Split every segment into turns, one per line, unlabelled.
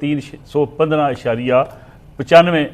315.95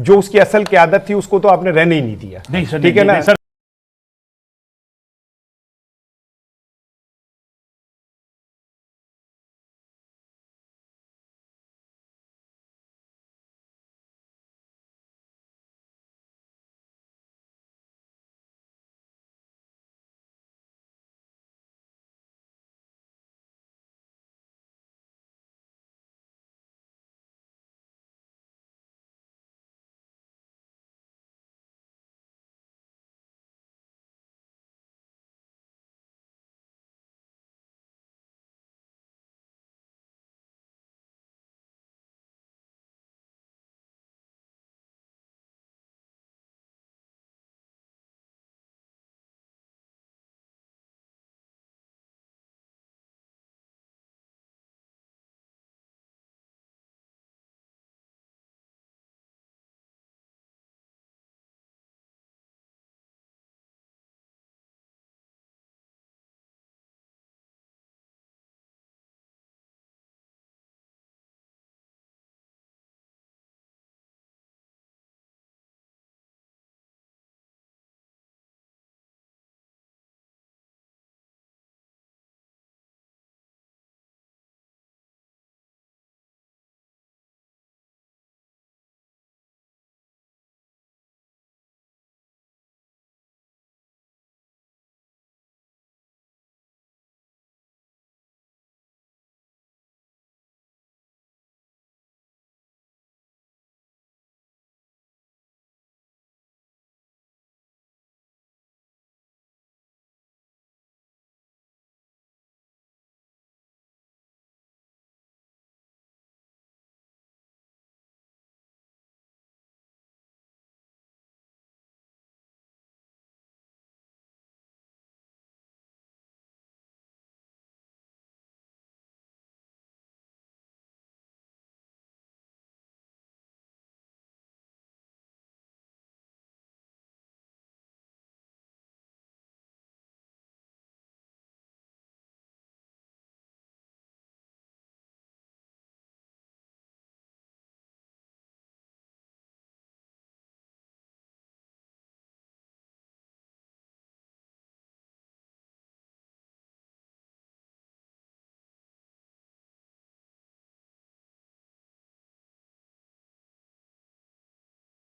जो उसकी असल क़यादत थी उसको तो आपने रहने ही नहीं दिया,
नहीं सर,
ठीक है ना।